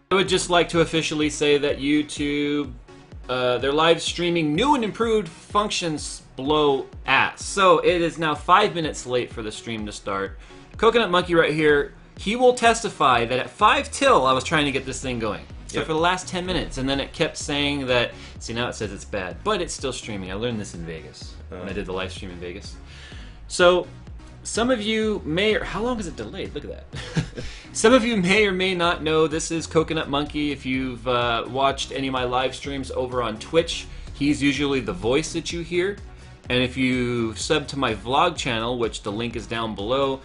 I would just like to officially say that YouTube, their live streaming new and improved functions blow ass. So it is now 5 minutes late for the stream to start. Coconut Monkey right here, he will testify that at 5 till I was trying to get this thing going. So for the last 10 minutes, and then it kept saying that, see now it says it's bad, but it's still streaming. I learned this in Vegas, when I did the live stream in Vegas. So, some of you may, or how long is it delayed? Look at that. Some of you may or may not know this is Coconut Monkey. If you've watched any of my live streams over on Twitch, he's usually the voice that you hear. And if you sub to my vlog channel, which the link is down below,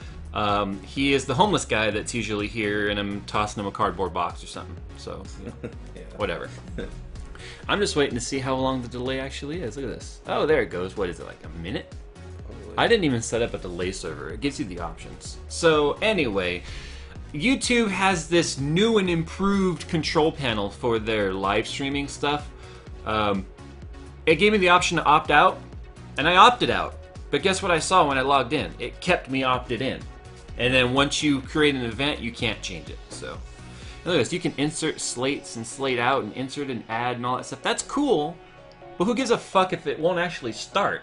he is the homeless guy that's usually here, and I'm tossing him a cardboard box or something. So, you know, whatever. I'm just waiting to see how long the delay actually is. Look at this. Oh, there it goes. What is it, like a minute? I didn't even set up a delay server. It gives you the options. So anyway, YouTube has this new and improved control panel for their live streaming stuff. It gave me the option to opt out, and I opted out. But guess what I saw when I logged in? It kept me opted in. And then once you create an event, you can't change it. So look at this. You can insert slates and slate out and insert and add and all that stuff. That's cool, but who gives a fuck if it won't actually start?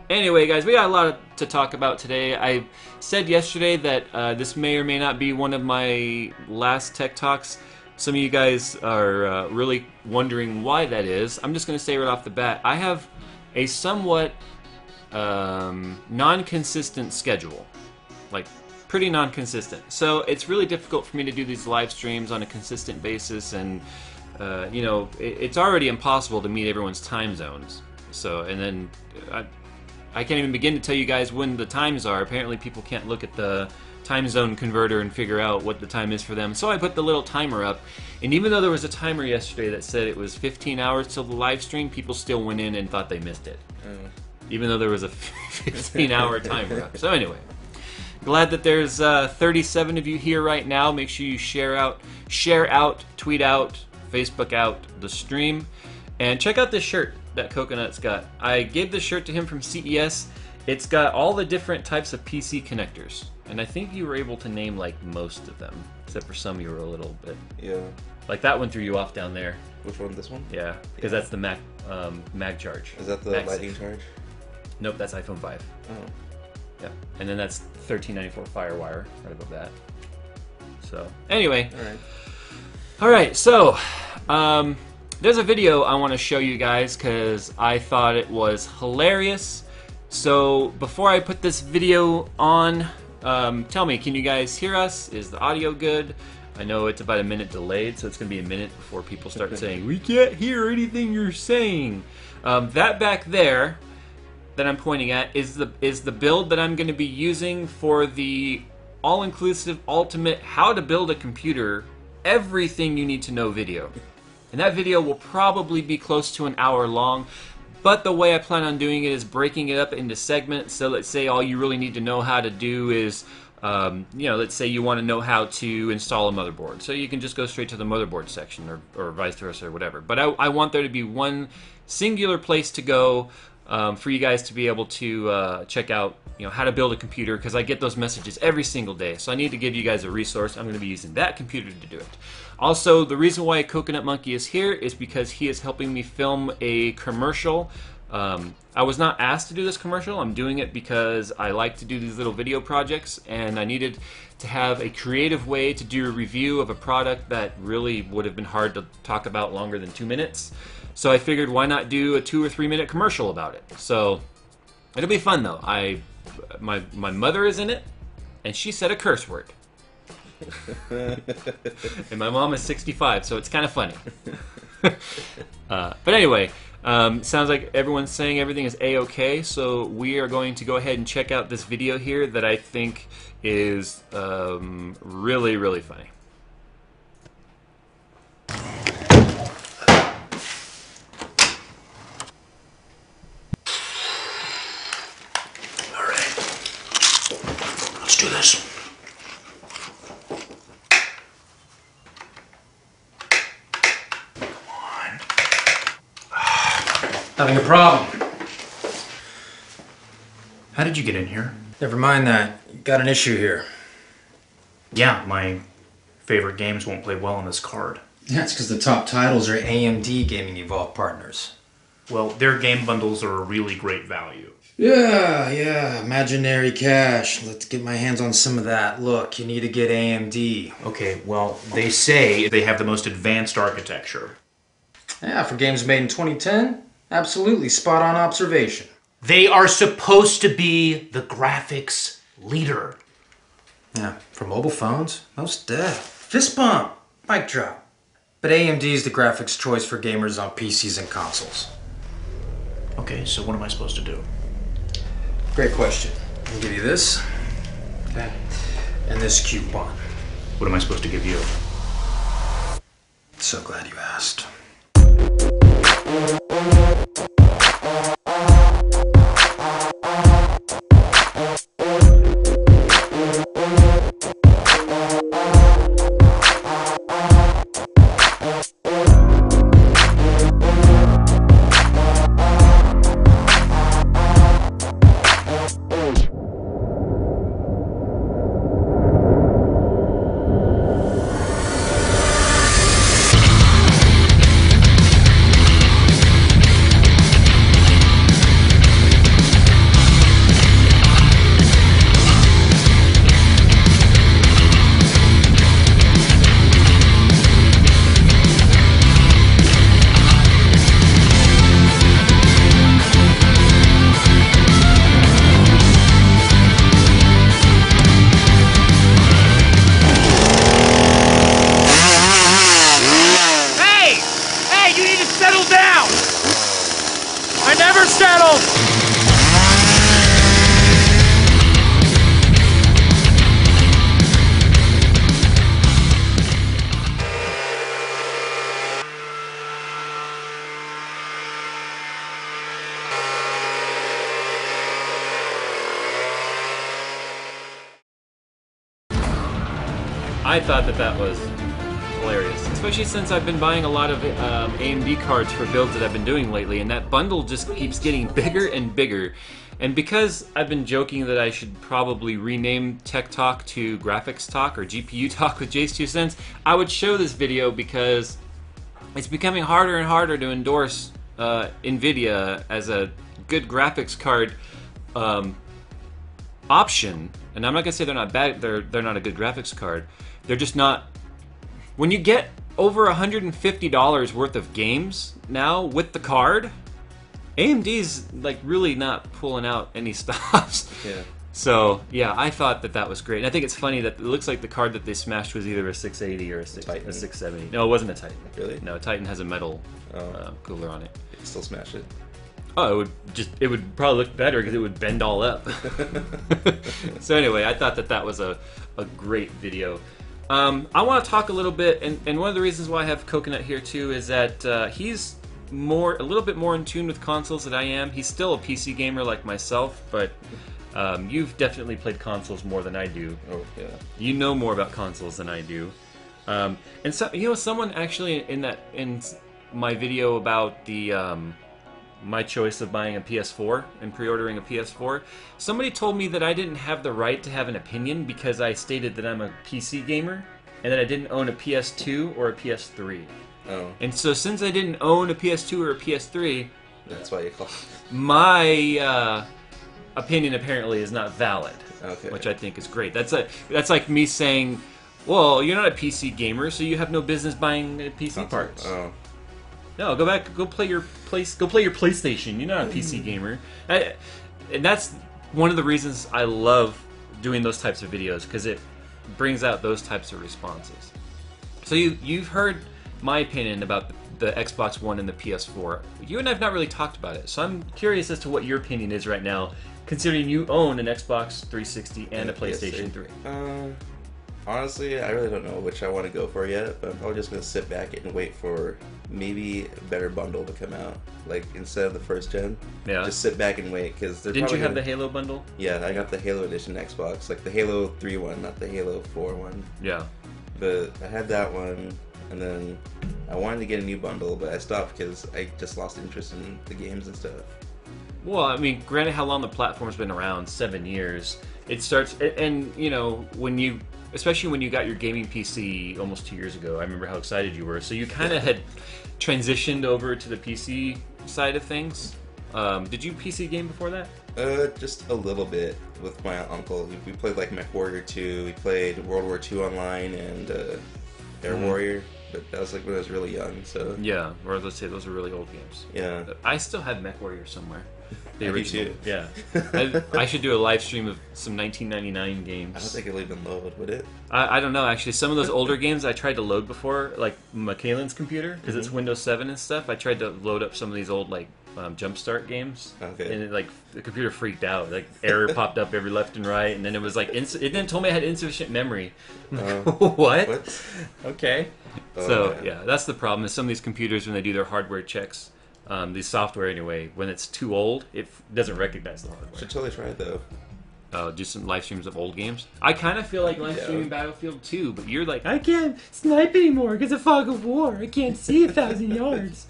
Anyway, guys, we got a lot to talk about today. I said yesterday that this may or may not be one of my last Tech Talks. Some of you guys are really wondering why that is. I'm just going to say right off the bat, I have a somewhat non-consistent schedule. Like, pretty non-consistent. So it's really difficult for me to do these live streams on a consistent basis, and you know, it's already impossible to meet everyone's time zones. So, and then I can't even begin to tell you guys when the times are. Apparently people can't look at the time zone converter and figure out what the time is for them. So I put the little timer up, and even though there was a timer yesterday that said it was 15 hours till the live stream, people still went in and thought they missed it. Even though there was a 15-hour timer up. So anyway, glad that there's 37 of you here right now. Make sure you share out, tweet out, Facebook out the stream, and check out this shirt that Coconut's got. I gave this shirt to him from CES. It's got all the different types of PC connectors, and I think you were able to name like most of them, except for some you were a little bit. Yeah. Like that one threw you off down there. Which one? This one? Yeah, because that's the mag charge. Is that the lightning charge? Nope, that's iPhone 5. Oh. Yeah, and then that's 1394 Firewire right above that. So anyway, all right. So there's a video I want to show you guys because I thought it was hilarious. So before I put this video on, tell me, can you guys hear us? Is the audio good? I know it's about a minute delayed, so it's going to be a minute before people start saying, we can't hear anything you're saying. That back there that I'm pointing at is the build that I'm going to be using for the all-inclusive ultimate how to build a computer, everything you need to know video. And that video will probably be close to an hour long, but the way I plan on doing it is breaking it up into segments. So let's say all you really need to know how to do is, you know, let's say you want to know how to install a motherboard. So you can just go straight to the motherboard section, or vice versa, or whatever. But I want there to be one singular place to go for you guys to be able to check out, you know, how to build a computer, because I get those messages every single day. So I need to give you guys a resource. I'm going to be using that computer to do it. Also, the reason why Coconut Monkey is here is because he is helping me film a commercial. I was not asked to do this commercial. I'm doing it because I like to do these little video projects, and I needed to have a creative way to do a review of a product that really would have been hard to talk about longer than 2 minutes. So I figured, why not do a 2 or 3 minute commercial about it? So it'll be fun though. My mother is in it, and she said a curse word. And my mom is 65, so it's kind of funny. But anyway, sounds like everyone's saying everything is A-okay, so we are going to go ahead and check out this video here that I think is really, really funny. Alright, let's do this. Having a problem. How did you get in here? Never mind that. You got an issue here. Yeah, my favorite games won't play well on this card. That's because the top titles are AMD Gaming Evolved partners. Well, their game bundles are a really great value. Yeah, imaginary cash. Let's get my hands on some of that. Look, you need to get AMD. Okay, well, they say they have the most advanced architecture. Yeah, for games made in 2010, absolutely spot on observation. They are supposed to be the graphics leader. Yeah, for mobile phones, most def. Fist bump, mic drop. But AMD is the graphics choice for gamers on PCs and consoles. Okay, so what am I supposed to do? Great question. I'll give you this. Okay. And this coupon. What am I supposed to give you? So glad you asked. I thought that was hilarious, especially since I've been buying a lot of AMD cards for builds that I've been doing lately, and that bundle just keeps getting bigger and bigger. And because I've been joking that I should probably rename Tech Talk to Graphics Talk or GPU Talk with JayzTwoCents, I would show this video because it's becoming harder and harder to endorse Nvidia as a good graphics card option. And I'm not gonna say they're not bad. They're not a good graphics card. They're just not. When you get over $150 worth of games now with the card, AMD's like really not pulling out any stops. Yeah. So yeah, I thought that was great. And I think it's funny that it looks like the card that they smashed was either a 680 or a 670. No, it wasn't a Titan. Really? No, Titan has a metal cooler on it. You can still smash it. Oh, it would probably look better because it would bend all up. So anyway, I thought that was a great video. I want to talk a little bit, and one of the reasons why I have Coconut here too is that he's a little bit more in tune with consoles than I am. He's still a PC gamer like myself, but you've definitely played consoles more than I do. Oh yeah. You know more about consoles than I do. And so someone actually in my video about the my choice of buying a PS4 and pre-ordering a PS4, somebody told me that I didn't have the right to have an opinion because I stated that I'm a PC gamer and that I didn't own a PS2 or a PS3. Oh. And so since I didn't own a PS2 or a PS3, That's why you call. my opinion apparently is not valid. Okay. Which I think is great. That's like me saying, well, you're not a PC gamer, so you have no business buying PC parts. Oh. No, go play your PlayStation. You're not a PC gamer. And that's one of the reasons I love doing those types of videos, because it brings out those types of responses. So you've heard my opinion about the Xbox One and the PS4. You and I have not really talked about it, so I'm curious as to what your opinion is right now, considering you own an Xbox 360 and a PlayStation 3. Honestly, I really don't know which I want to go for yet, but I'm probably just going to sit back and wait for maybe a better bundle to come out. Like, instead of the first gen, Yeah. just sit back and wait, because they're Didn't you probably have gonna... the Halo bundle? Yeah, I got the Halo Edition Xbox, like the Halo 3 one, not the Halo 4 one. Yeah. But I had that one, and then I wanted to get a new bundle, but I stopped because I just lost interest in the games and stuff. Well, I mean, granted how long the platform's been around, 7 years, it starts, and you know, when you especially when you got your gaming PC almost 2 years ago. I remember how excited you were. So you kind of had transitioned over to the PC side of things. Did you PC game before that? Just a little bit with my uncle. We played like MechWarrior 2. We played World War II Online and Air Warrior. But that was like when I was really young. So yeah, or let's say those are really old games. Yeah, I still have MechWarrior somewhere. The I do original. too. Yeah, I should do a live stream of some 1999 games. I don't think it'll even load, would it? I don't know, actually. Some of those older games I tried to load before, like Michaelin's computer, because it's Windows 7 and stuff. I tried to load up some of these old, like, Jumpstart games. Okay. And, the computer freaked out. Like, error popped up every left and right, and then it was like, it then told me I had insufficient memory. What? Okay. So, yeah, that's the problem, is some of these computers, when they do their hardware checks, these software anyway, when it's too old, it doesn't recognize the hardware. Should totally try it, though. Do some live streams of old games. I kind of feel like live streaming Battlefield 2, but you're like, I can't snipe anymore because of fog of war. I can't see 1,000 yards.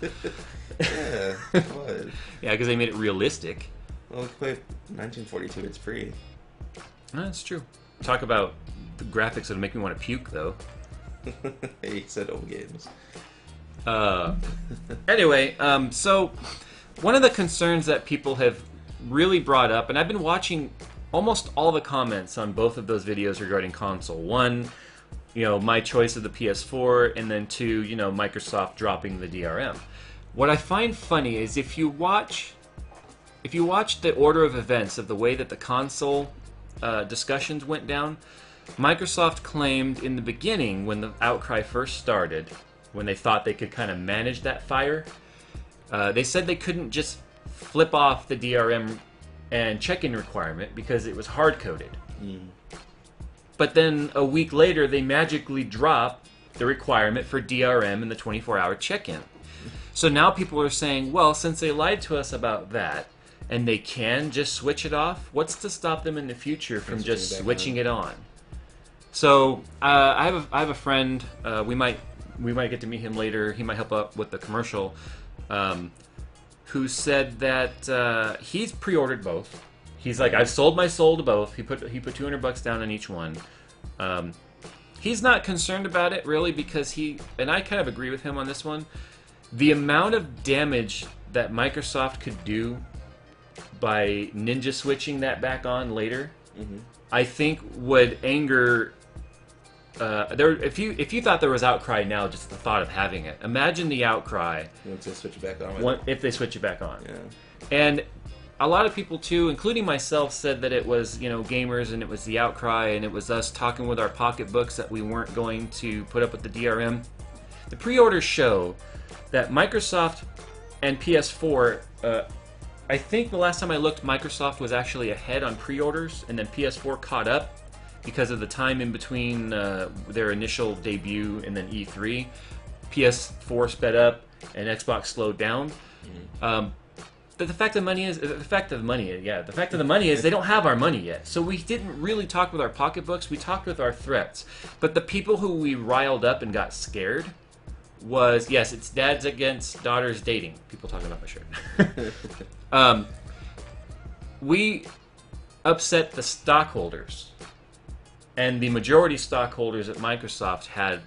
Yeah, what? Yeah, because they made it realistic. Well, we play 1942. It's free. That's true. Talk about the graphics that'll make me want to puke, though. He said old games. Anyway, so one of the concerns that people have really brought up, and I've been watching almost all the comments on both of those videos regarding console. One, my choice of the PS4, and then two, Microsoft dropping the DRM. What I find funny is if you watch the order of events of the way that the console discussions went down, Microsoft claimed in the beginning, when the outcry first started, when they thought they could kind of manage that fire, they said they couldn't just flip off the DRM and check-in requirement because it was hard-coded. But then a week later, they magically drop the requirement for DRM and the 24-hour check-in. So now people are saying, well, since they lied to us about that, and they can just switch it off, what's to stop them in the future from just switching it on? So I have a friend. We might get to meet him later. He might help out with the commercial. Who said that he's pre-ordered both. He's like, I've sold my soul to both. He put $200 down on each one. He's not concerned about it really because and I kind of agree with him on this one. The amount of damage that Microsoft could do by ninja switching that back on later, I think would anger. If you thought there was outcry now, just the thought of having it, imagine the outcry Once they switch it back on. if they switch it back on. Yeah. And a lot of people too, including myself, said that it was gamers and it was the outcry and it was us talking with our pocketbooks that we weren't going to put up with the DRM. The pre-orders show that Microsoft and PS4. I think the last time I looked, Microsoft was actually ahead on pre-orders, and then PS4 caught up because of the time in between their initial debut and then E3. PS4 sped up, and Xbox slowed down. But the fact of the money is they don't have our money yet. So we didn't really talk with our pocketbooks. We talked with our threats. But the people who we riled up and got scared was, yes, it's dads against daughters dating. People talking about my shirt. We upset the stockholders, and the majority stockholders at Microsoft had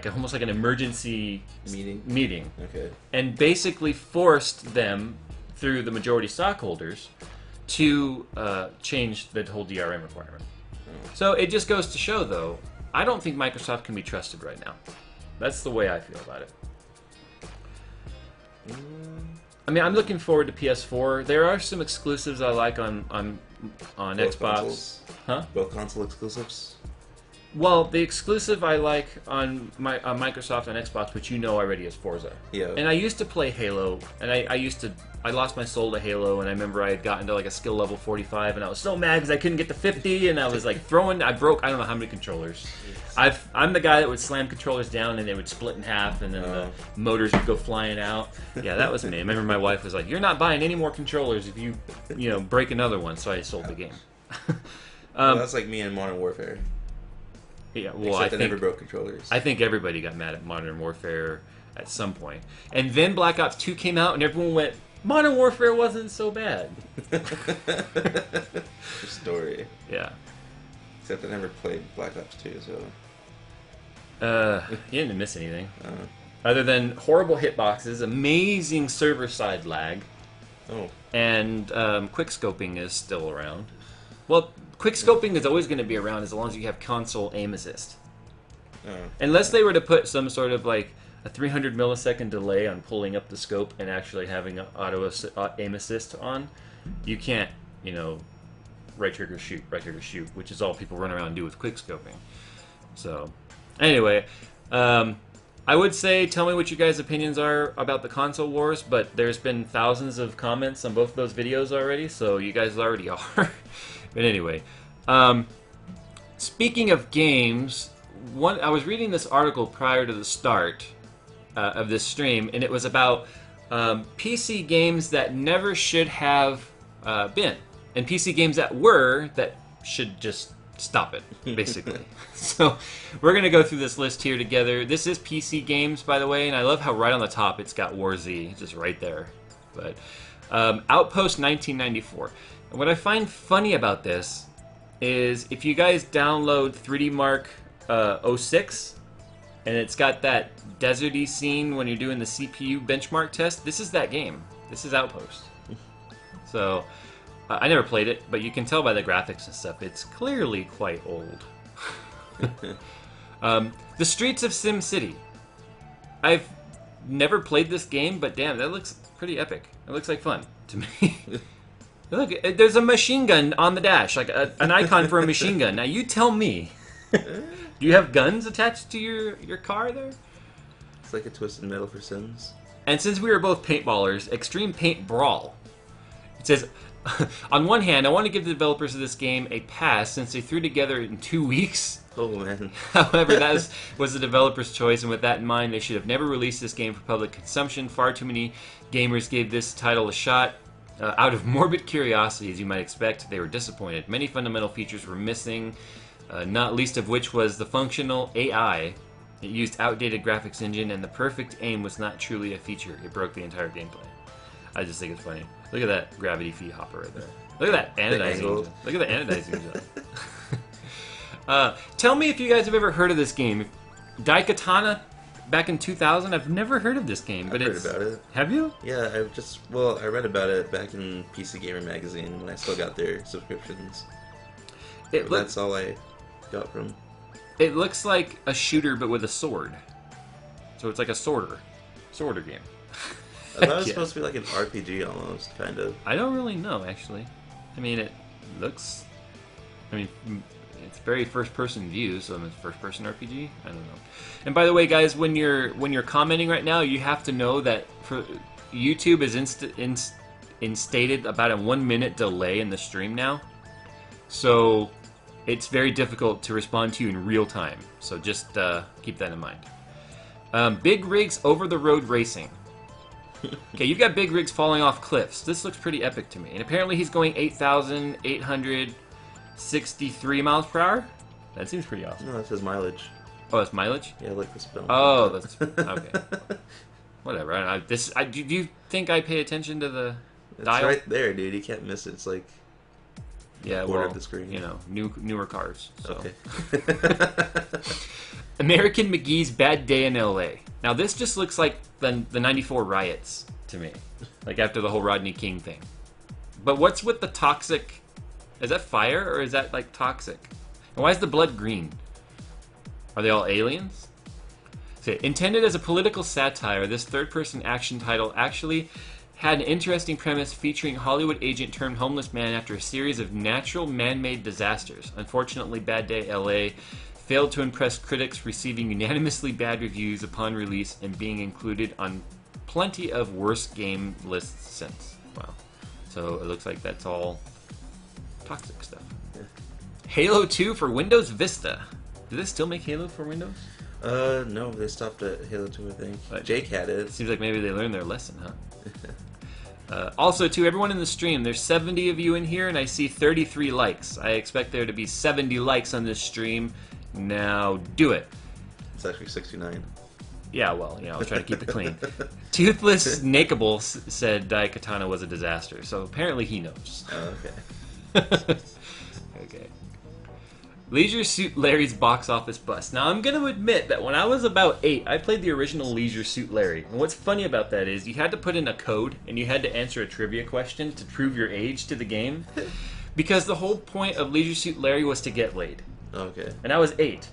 almost like an emergency meeting, Okay. and basically forced them through the majority stockholders to change the whole DRM requirement. So it just goes to show, though, I don't think Microsoft can be trusted right now. That's the way I feel about it. I mean, I'm looking forward to PS4. There are some exclusives I like on Xbox. Consoles? Huh? Both console exclusives? Well, the exclusive I like on Microsoft and Xbox, which already, is Forza. Yeah. And I used to play Halo, and I lost my soul to Halo, and I remember I had gotten to like a skill level 45, and I was so mad because I couldn't get to 50, and I was like I broke I don't know how many controllers. I'm the guy that would slam controllers down, and they would split in half, and then the motors would go flying out. Yeah, that was me. I remember my wife was like, "You're not buying any more controllers if you break another one," so I sold the game. Well, that's like me in Modern Warfare. Yeah, well, Except I never broke controllers. I think everybody got mad at Modern Warfare at some point. And then Black Ops 2 came out, and everyone went, Modern Warfare wasn't so bad. Story. Yeah. Except I never played Black Ops 2, so... You didn't miss anything. Other than horrible hitboxes, amazing server-side lag, and quickscoping is still around. Well, quickscoping is always going to be around as long as you have console aim assist. Unless they were to put some sort of like a 300 millisecond delay on pulling up the scope and actually having auto aim assist on, you can't, you know, right trigger shoot, which is all people run around and do with quickscoping. So, anyway, I would say tell me what you guys' opinions are about the console wars, but there's been thousands of comments on both of those videos already, so you guys already are. But anyway, speaking of games, I was reading this article prior to the start of this stream, and it was about PC games that never should have been, and PC games that were that should just stop it, basically. So we're going to go through this list here together. This is PC games, by the way, and I love how right on the top it's got War Z, just right there. But Outpost 1994. And what I find funny about this is if you guys download 3D Mark 06, and it's got that deserty scene when you're doing the CPU benchmark test, this is that game. This is Outpost. So I never played it, but you can tell by the graphics and stuff, it's clearly quite old. The Streets of Sim City. I've never played this game, but damn, that looks pretty epic. It looks like fun to me. Look, there's a machine gun on the dash, like an icon for a machine gun. Now you tell me, do you have guns attached to your car there? It's like a Twisted Metal for Sims. And since we were both paintballers, Extreme Paint Brawl. It says, on one hand, I want to give the developers of this game a pass since they threw together in 2 weeks. Oh, man. However, that was the developer's choice, and with that in mind, they should have never released this game for public consumption. Far too many gamers gave this title a shot. Out of morbid curiosity, as you might expect, they were disappointed. Many fundamental features were missing, not least of which was the functional AI. It used outdated graphics engine, and the perfect aim was not truly a feature. It broke the entire gameplay. I just think it's funny. Look at that gravity feed hopper right there. Look at that anodizing engine. Look at the anodizing engine. Tell me if you guys have ever heard of this game. Daikatana, back in 2000. I've never heard of this game, but I've heard about it. Have you? Yeah, I read about it back in PC Gamer magazine when I still got their subscriptions. That's all I got from. It looks like a shooter, but with a sword. So it's like a sworder game. I thought it was supposed to be like an RPG almost, kind of. I don't really know, actually. I mean, it looks... I mean, it's very first-person view, so it's first-person RPG? I don't know. And by the way, guys, when you're commenting right now, you have to know that for YouTube is instated about a 1 minute delay in the stream now. So it's very difficult to respond to you in real time. So just keep that in mind. Big Rigs Over-the-Road Racing. Okay, you've got Big Rigs falling off cliffs. This looks pretty epic to me. And apparently he's going 8,863 miles per hour? That seems pretty awesome. No, that's his mileage. Oh, that's mileage? Yeah, like the spell. Oh, that's... Okay. Whatever. Do you think I pay attention to the dial? It's right there, dude. You can't miss it. It's like... Yeah, border well, of the screen. You know, newer cars. So. Okay. American McGee's Bad Day in L.A. Now, this just looks like the 94 riots to me. Like after the whole Rodney King thing. But what's with the toxic... Is that fire or is that like toxic? And why is the blood green? Are they all aliens? So, intended as a political satire, this third-person action title actually had an interesting premise featuring Hollywood agent turned homeless man after a series of natural man-made disasters. Unfortunately, Bad Day L.A. failed to impress critics, receiving unanimously bad reviews upon release and being included on plenty of worst game lists since. Wow. So it looks like that's all toxic stuff. Yeah. Halo 2 for Windows Vista. Do they still make Halo for Windows? No, they stopped at Halo 2, I think. But Jake had it. Seems like maybe they learned their lesson, huh? Also, to everyone in the stream, there's 70 of you in here, and I see 33 likes. I expect there to be 70 likes on this stream. Now, do it. It's actually 69. Yeah, well, I was trying to keep it clean. Toothless Nakeable said Daikatana was a disaster, so apparently he knows. Oh, okay. Okay. Leisure Suit Larry's box office bust. Now, I'm going to admit that when I was about 8, I played the original Leisure Suit Larry. And what's funny about that is you had to put in a code and you had to answer a trivia question to prove your age to the game. Because the whole point of Leisure Suit Larry was to get laid. Okay. And I was 8.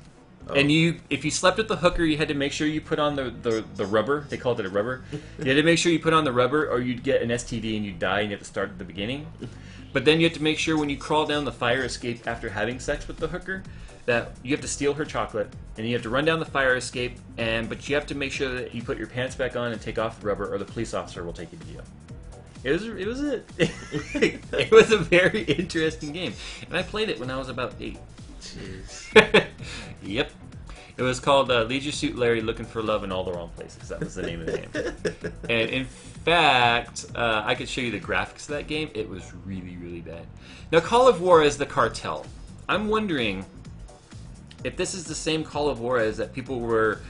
Oh. And if you slept with the hooker, you had to make sure you put on the rubber. They called it a rubber. You had to make sure you put on the rubber or you'd get an STD and you'd die and you have to start at the beginning. But then you have to make sure when you crawl down the fire escape after having sex with the hooker that you have to steal her chocolate and you have to run down the fire escape but you have to make sure that you put your pants back on and take off the rubber or the police officer will take you to jail. It was a very interesting game. And I played it when I was about 8. Jeez. Yep. It was called Leisure Suit Larry Looking for Love in All the Wrong Places. That was the name of the game. And in fact, I could show you the graphics of that game. It was really, really bad. Now, Call of War is the cartel. I'm wondering if this is the same Call of War as that people were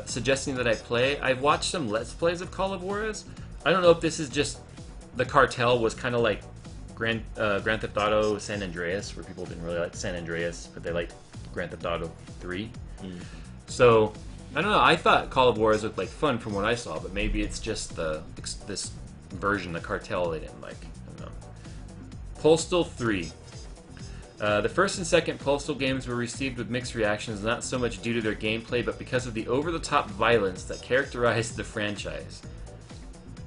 suggesting that I play. I've watched some Let's Plays of Call of Juarez. I don't know if this is just the cartel was kind of like Grand Theft Auto San Andreas, where people didn't really like San Andreas, but they liked Grand Theft Auto 3. So, I don't know. I thought Call of Juarez looked like fun from what I saw, but maybe it's just this version, the cartel, they didn't like. I don't know. Postal 3. The first and second Postal games were received with mixed reactions, not so much due to their gameplay, but because of the over-the-top violence that characterized the franchise.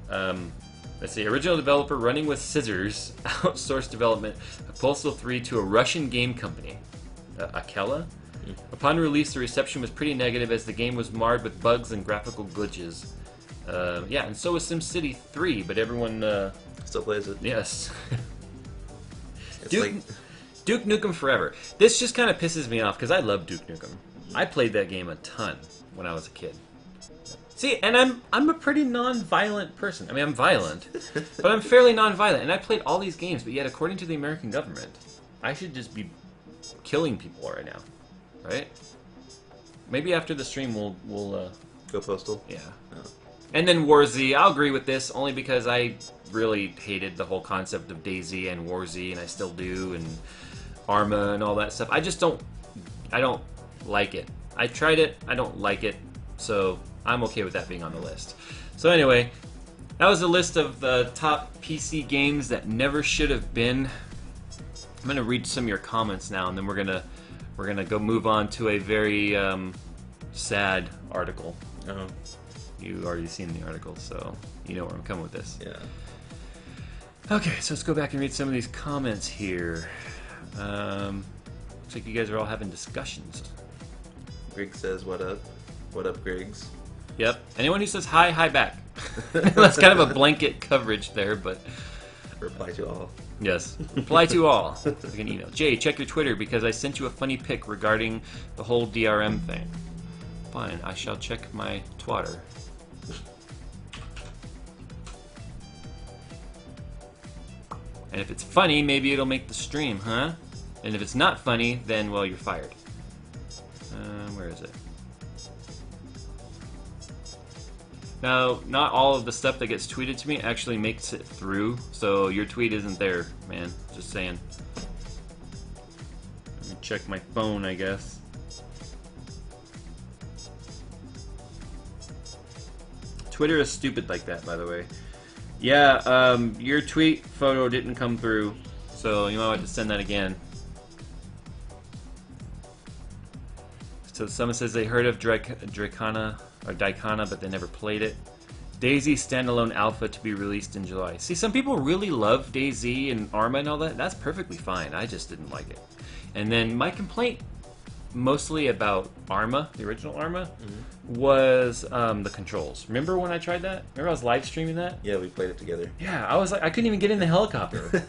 Let's see. Original developer Running with Scissors outsourced development of Postal 3 to a Russian game company, Akela. Upon release, the reception was pretty negative as the game was marred with bugs and graphical glitches. Yeah, and so was SimCity 3, but everyone... Still plays it. Yes. It's Duke Nukem Forever. This just kind of pisses me off, because I love Duke Nukem. I played that game a ton when I was a kid. See, and I'm a pretty non-violent person. I mean, I'm violent, but I'm fairly non-violent, and I played all these games, but yet, according to the American government, I should just be killing people right now. Right? Maybe after the stream we'll Go Postal? Yeah. Oh. And then War Z. I'll agree with this only because I really hated the whole concept of DayZ and War Z, and I still do, and Arma and all that stuff. I don't like it. I tried it. I don't like it. So I'm okay with that being on the list. So anyway, that was a list of the top PC games that never should have been. I'm gonna read some of your comments now, and then we're gonna go move on to a very sad article. Oh. You already seen the article, so you know where I'm coming with this. Yeah. Okay, so let's go back and read some of these comments here. Looks like you guys are all having discussions. Griggs says, what up? What up, Griggs? Yep. Anyone who says hi, hi back. That's kind of a blanket coverage there, but... Reply to all. Yes. Reply to all. Like an email. Jay, check your Twitter because I sent you a funny pic regarding the whole DRM thing. Fine, I shall check my twatter. And if it's funny, maybe it'll make the stream, huh? And if it's not funny, then, well, you're fired. Where is it? Now, not all of the stuff that gets tweeted to me actually makes it through, so your tweet isn't there, man. Just saying. Let me check my phone, I guess. Twitter is stupid like that, by the way. Yeah, your tweet photo didn't come through, so you might have to send that again. So someone says they heard of Dicana, but they never played it. DayZ standalone alpha to be released in July. See, some people really love DayZ and Arma and all that. That's perfectly fine. I just didn't like it. And then my complaint, mostly about Arma, the original Arma, was the controls. Remember when I tried that? Remember I was live streaming that? Yeah, we played it together. Yeah, I was like, I couldn't even get in the helicopter.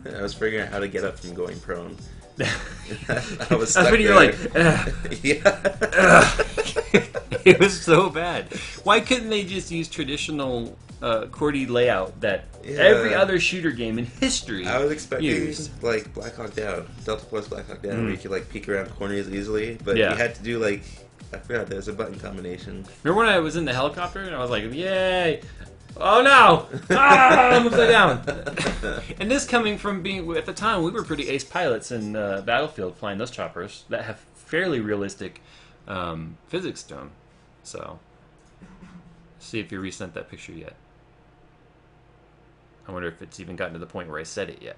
I was figuring out how to get up from going prone. I was That's stuck when there. you're like, ugh. Yeah. It was so bad. Why couldn't they just use traditional QWERTY layout that every other shooter game in history I was expecting used? like Black Hawk Down, Delta Plus Black Hawk Down, where you could like peek around corners easily, but Yeah. you had to do like, I forgot, there's a button combination. Remember when I was in the helicopter and I was like, yay! Oh no! Ah, I'm upside down. And this coming from being, at the time, we were pretty ace pilots in Battlefield flying those choppers that have fairly realistic physics to them. So, see if you resent that picture yet. I wonder if it's even gotten to the point where I said it yet.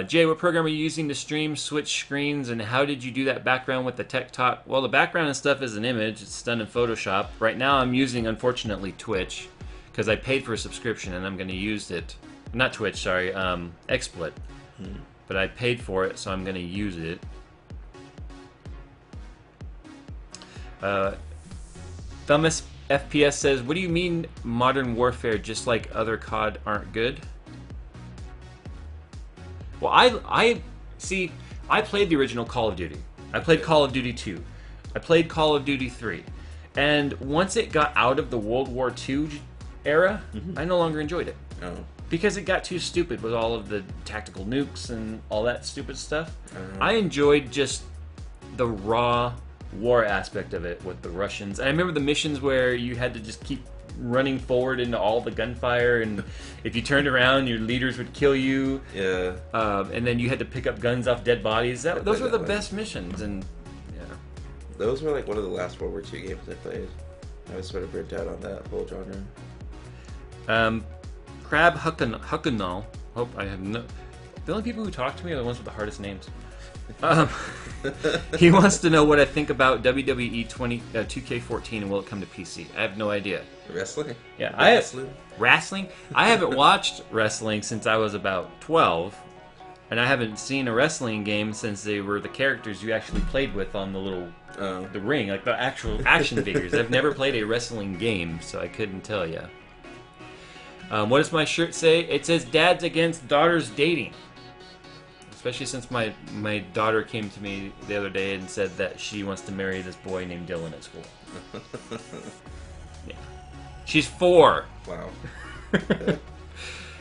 Jay, what program are you using to stream, switch screens, and how did you do that background with the tech talk? Well, the background and stuff is an image. It's done in Photoshop. Right now I'm using, unfortunately, Twitch, because I paid for a subscription and I'm going to use it. Not Twitch, sorry, XSplit. But I paid for it, so I'm going to use it. Thumbus FPS says, what do you mean Modern Warfare, just like other COD, aren't good? Well, I see, I played the original Call of Duty. I played Call of Duty 2. I played Call of Duty 3. And once it got out of the World War II era, I no longer enjoyed it. Oh. Because it got too stupid with all of the tactical nukes and all that stupid stuff. I enjoyed just the raw war aspect of it with the Russians. And I remember the missions where you had to just keep running forward into all the gunfire, and if you turned around, your leaders would kill you. Yeah. And then you had to pick up guns off dead bodies. Those were the best missions, and yeah. Those were like one of the last World War II games I played. I was sort of burnt out on that whole genre. Crab Huckanal. Hope I have no. The only people who talk to me are the ones with the hardest names. He wants to know what I think about WWE 2K14 and will it come to PC. I have no idea. Wrestling? Yeah, Wrestling? I haven't watched wrestling since I was about 12, and I haven't seen a wrestling game since they were the characters you actually played with on the little the ring, like the actual action figures. I've never played a wrestling game, so I couldn't tell you. What does my shirt say? It says "Dads Against Daughters Dating." Especially since my daughter came to me the other day and said that she wants to marry this boy named Dylan at school. Yeah. She's 4. Wow.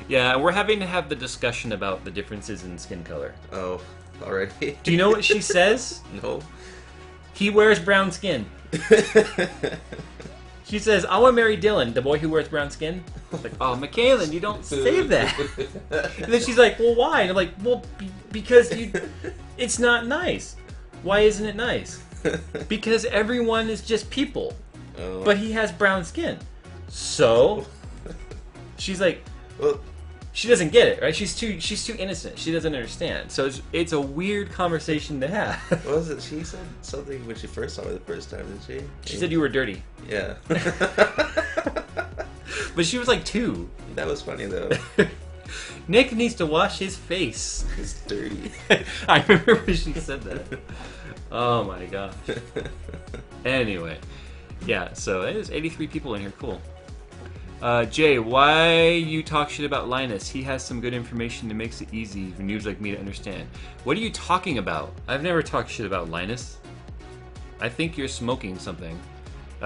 Yeah, and we're having to have the discussion about the differences in skin color. Oh, already? Do you know what she says? No. He wears brown skin. She says, I want to marry Dylan, the boy who wears brown skin. I was like, oh, Michaelan, you don't say that. And then she's like, well, why? And I'm like, well, because it's not nice. Why isn't it nice? Because everyone is just people. Oh. But he has brown skin. So, she's like, Well, she doesn't get it, right? She's too innocent. She doesn't understand. So it's a weird conversation to have. what was it? She said something when she first saw me the first time, didn't she? She said you were dirty. Yeah. But she was like 2. That was funny, though. Nick needs to wash his face. It's dirty. I remember when she said that. Oh my gosh. Anyway. Yeah, so there's 83 people in here. Cool. Jay, why you talk shit about Linus? He has some good information that makes it easy for noobs like me to understand. What are you talking about? I've never talked shit about Linus. I think you're smoking something.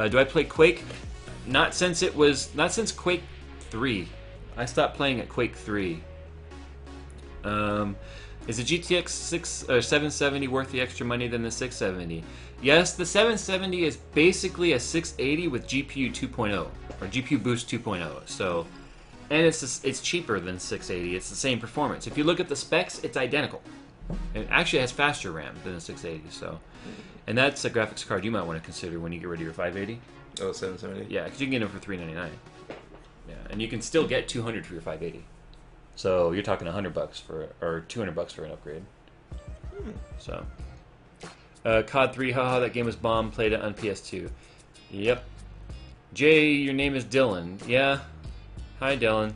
Do I play Quake? Not since Quake 3. I stopped playing at Quake 3. Is the GTX 770 worth the extra money than the 670? Yes, the 770 is basically a 680 with GPU 2.0 or GPU Boost 2.0. So, and it's cheaper than 680. It's the same performance. If you look at the specs, it's identical. It actually has faster RAM than the 680. So, and that's a graphics card you might want to consider when you get rid of your 580. Oh, 770? Yeah, because you can get them for $399. Yeah, and you can still get $200 for your 580. So you're talking $100 or $200 for an upgrade. So, COD 3, haha, that game was bomb. Played it on PS2. Yep. Jay, your name is Dylan. Yeah. Hi, Dylan.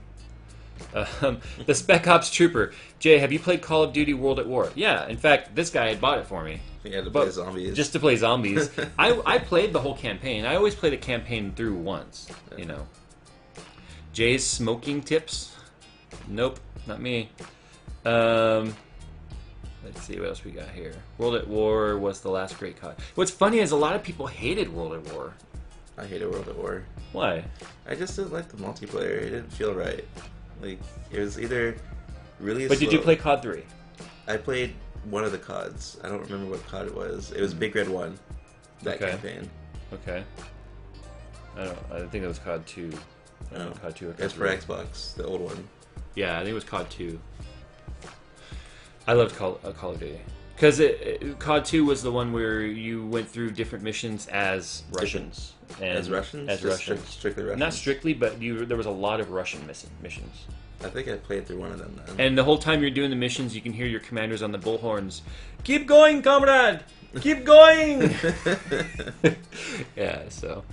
The Spec Ops Trooper. Jay, have you played Call of Duty World at War? Yeah. In fact, this guy had bought it for me. You had to play zombies. Just to play zombies. I played the whole campaign. I always play the campaign through once. You know. Jay's smoking tips. Nope, not me. Let's see what else we got here. World at War was the last great COD. What's funny is a lot of people hated World at War. I hated World at War. Why? I just didn't like the multiplayer. It didn't feel right. Like, it was either really But slow. did you play COD 3? I played one of the CODs. I don't remember what COD it was. It was Big Red 1. That Okay. campaign. Okay. I think it was COD 2. COD 2 or COD It's for 3. Xbox, the old one. Yeah, I think it was COD 2. I loved Call of Duty. Because COD 2 was the one where you went through different missions as Russians. And As Russians? As Just Russians. strictly Russians? Not strictly, but there was a lot of Russian missions. I think I played through one of them then. And the whole time you're doing the missions, you can hear your commanders on the bullhorns. Keep going, comrade! Keep going! Yeah, so...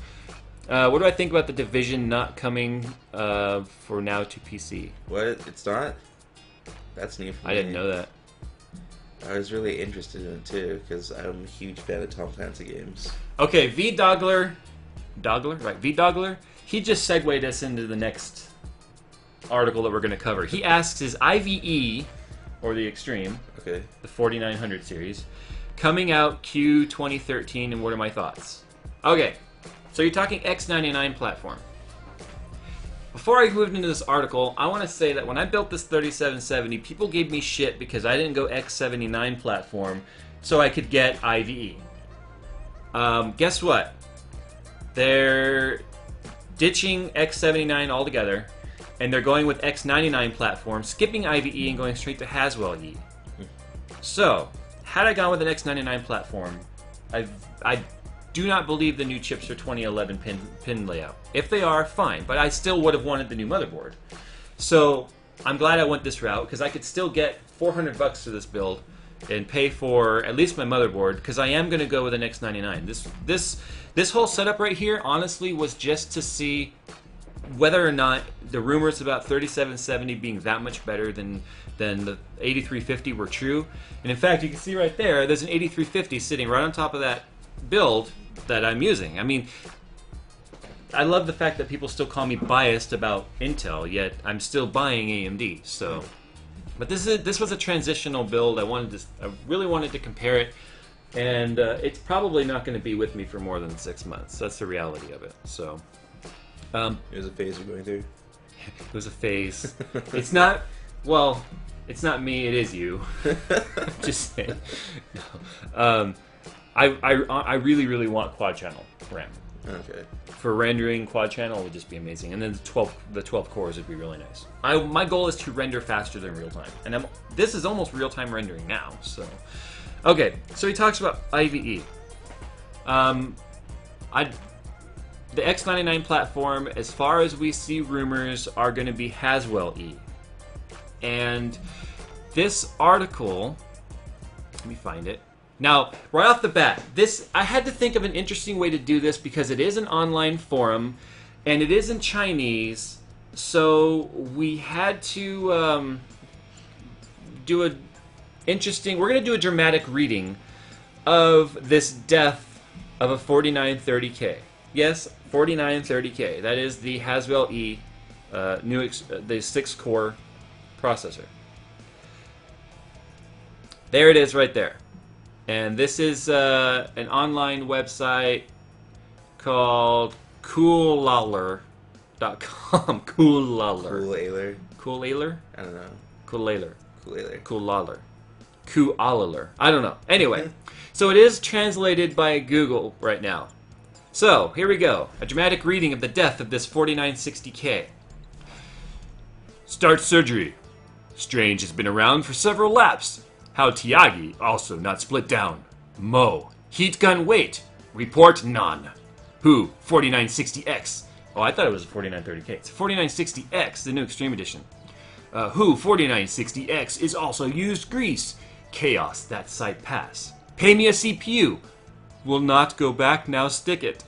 what do I think about the Division not coming for now to PC? What? It's not? That's new for me. I didn't know that. I was really interested in it too, because I'm a huge fan of Tom Clancy games. Okay, V-Doggler... Doggler? Right, V-Doggler. He just segued us into the next article that we're going to cover. He asks, is IVE, or the Extreme, Okay. the 4900 series, coming out Q 2013, and what are my thoughts? Okay, so you're talking X99 platform. Before I moved into this article, I want to say that when I built this 3770, people gave me shit because I didn't go X79 platform so I could get IVE. Guess what? They're ditching X79 altogether, and they're going with X99 platform, skipping IVE and going straight to Haswell E. So, had I gone with an X99 platform, I do not believe the new chips are 2011 pin layout. If they are, fine, but I still would have wanted the new motherboard. So, I'm glad I went this route, because I could still get $400 for this build and pay for at least my motherboard, because I am going to go with an X99. This whole setup right here, honestly, was just to see whether or not the rumors about 3770 being that much better than the 8350 were true. And in fact, you can see right there, there's an 8350 sitting right on top of that build that I'm using. I mean, I love the fact that people still call me biased about Intel, yet I'm still buying AMD. So, but this was a transitional build. I really wanted to compare it, and it's probably not going to be with me for more than 6 months. That's the reality of it. So, It was a phase you're going through. it was a phase. It's not. Well, it's not me. It is you. Just saying. No. I really, really want quad channel RAM. Okay. For rendering, quad channel would just be amazing, and then the 12 cores would be really nice. My goal is to render faster than real time, and this is almost real time rendering now. So, okay, so he talks about IVE. The X99 platform, as far as we see rumors, are going to be Haswell E. And this article, let me find it. Now, right off the bat, I had to think of an interesting way to do this because it is an online forum and it is in Chinese, so we had to we're going to do a dramatic reading of this death of a 4930K. Yes, 4930K. That is the Haswell E, the 6-core processor. There it is right there. And this is an online website called coolaller.com. Coolaller. Coolaller? I don't know. Coolaller. Coolaller. Coolaller. Coolaller. I don't know. Anyway, so it is translated by Google right now. So, here we go. A dramatic reading of the death of this 4960K. Start surgery. Strange has been around for several laps. How Tiagi also not split down. Mo. Heat gun weight. Report none. Who? 4960X. Oh, I thought it was a 4930K. It's a 4960X, the new Extreme Edition. Who? 4960X is also used grease. Chaos, that site pass. Pay me a CPU. Will not go back, now stick it.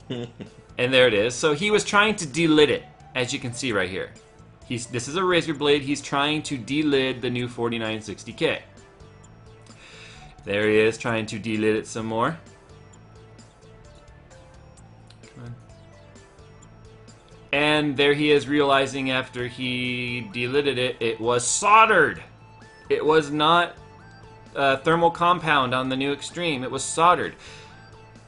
And there it is. So he was trying to delid it, as you can see right here. This is a razor blade. He's trying to delid the new 4960K. There he is, trying to delid it some more. Come on. And there he is realizing after he delided it, it was soldered. It was not thermal compound on the new Extreme. It was soldered.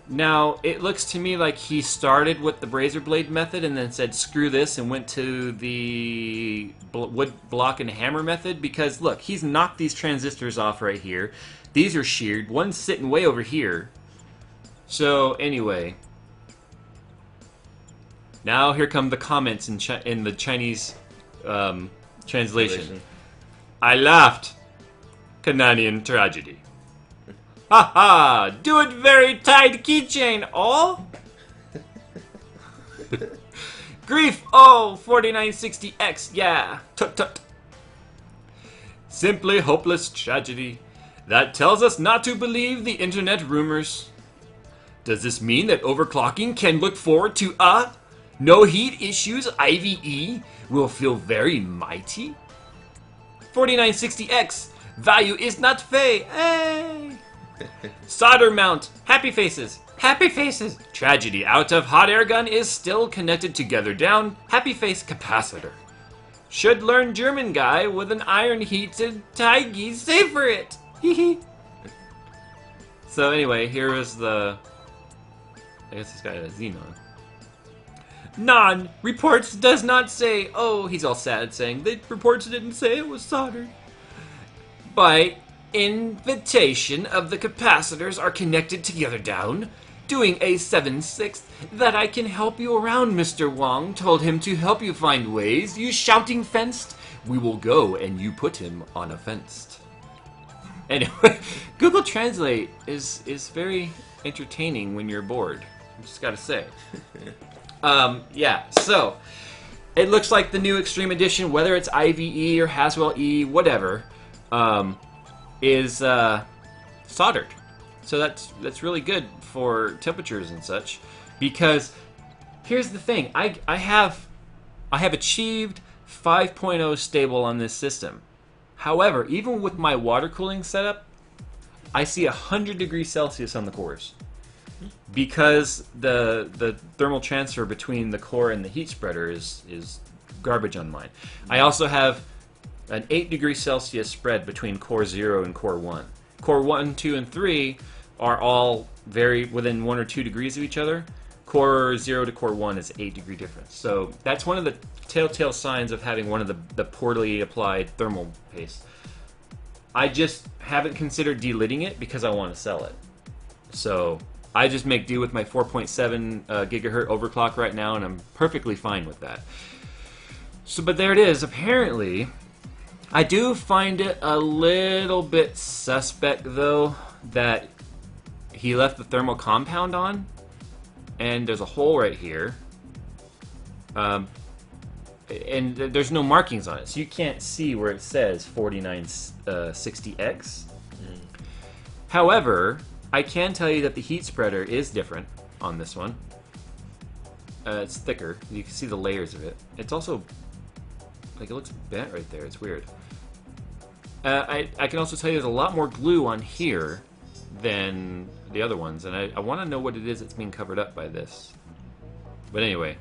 Now, it looks to me like he started with the razor blade method and then said, screw this, and went to the wood block and hammer method, because, look, he's knocked these transistors off right here. These are sheared. One's sitting way over here. So, anyway, Now here come the comments in the Chinese translation. I laughed. Canadian tragedy. Ha ha! Do it very tight keychain, oh? Grief, oh, 4960X, yeah. Tut tut. Simply hopeless tragedy. That tells us not to believe the internet rumors. Does this mean that overclocking can look forward to no heat issues IVE will feel very mighty? 4960X, value is not fey. Hey. Solder mount, happy faces. Happy faces. Tragedy out of hot air gun is still connected together down. Happy face capacitor. Should learn German guy with an iron heated Taigi. Save for it. Hehe. So anyway, here is the. I guess this guy had a Xenon. Non reports does not say. Oh, he's all sad saying the reports didn't say it was soldered. By invitation of the capacitors are connected together down. Doing a 7/6 that I can help you around, Mr. Wong. Told him to help you find ways. You shouting fenced. We will go and you put him on a fenced. Anyway, Google Translate is very entertaining when you're bored. I just gotta say. Yeah, so it looks like the new Extreme Edition, whether it's IVE or Haswell E, whatever, is soldered. So that's really good for temperatures and such, because here's the thing: I have achieved 5.0 stable on this system. However, even with my water cooling setup, I see 100 degrees Celsius on the cores because the thermal transfer between the core and the heat spreader is garbage on mine. I also have an 8 degrees Celsius spread between core 0 and core 1. Core 1, 2, and 3 are all very within 1 or 2 degrees of each other. Core 0 to core 1 is 8 degree difference. So that's one of the telltale signs of having one of the poorly applied thermal paste. I just haven't considered delidding it because I want to sell it. So I just make do with my 4.7 gigahertz overclock right now, and I'm perfectly fine with that. So, but there it is. Apparently, I do find it a little bit suspect, though, that he left the thermal compound on, and there's a hole right here, and there's no markings on it, so you can't see where it says 4960X. However, I can tell you that the heat spreader is different on this one. It's thicker. You can see the layers of it. It's also, like, it looks bent right there. It's weird. I can also tell you there's a lot more glue on here than the other ones, and I want to know what it is that's being covered up by this. But anyway,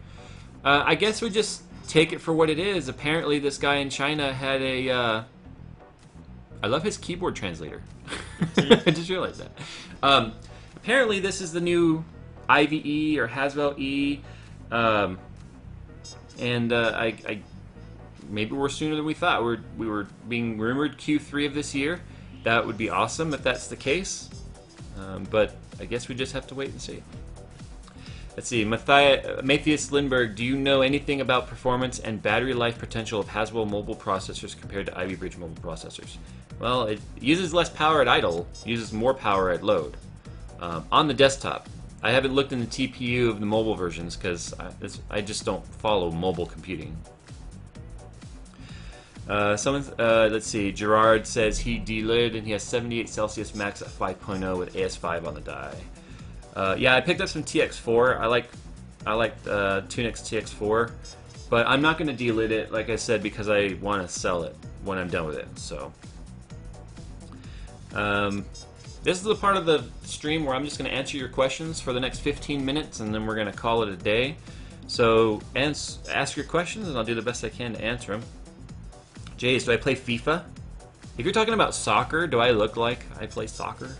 I guess we just take it for what it is. Apparently this guy in China had a I love his keyboard translator. I just realized that. Apparently this is the new IVE or Haswell E, and I maybe we're sooner than we thought. We were being rumored Q3 of this year. That would be awesome if that's the case. But I guess we just have to wait and see. Let's see, Matthias Lindbergh, do you know anything about performance and battery life potential of Haswell mobile processors compared to Ivy Bridge mobile processors? Well, it uses less power at idle, uses more power at load. On the desktop, I haven't looked in the TPU of the mobile versions because I just don't follow mobile computing. Let's see, Gerard says he delid and he has 78 Celsius max at 5.0 with AS5 on the die. Yeah, I picked up some TX4. I like Tunex TX4, but I'm not going to delid it, like I said, because I want to sell it when I'm done with it. So, this is the part of the stream where I'm just going to answer your questions for the next 15 minutes, and then we're going to call it a day. So, ask your questions, and I'll do the best I can to answer them. Jays, do I play FIFA? If you're talking about soccer, do I look like I play soccer?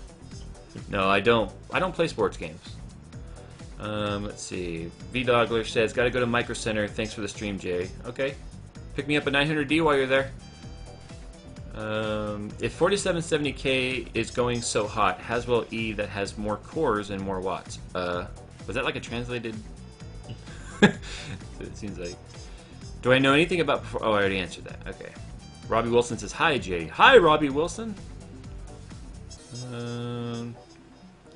No, I don't. I don't play sports games. Let's see. V-Dogler says, gotta go to Micro Center. Thanks for the stream, Jay. Okay. Pick me up a 900D while you're there. If 4770K is going so hot, Haswell E that has more cores and more watts. Was that like a translated? It seems like. Do I know anything about before? Oh, I already answered that. Okay. Robbie Wilson says, hi, Jay. Hi, Robbie Wilson.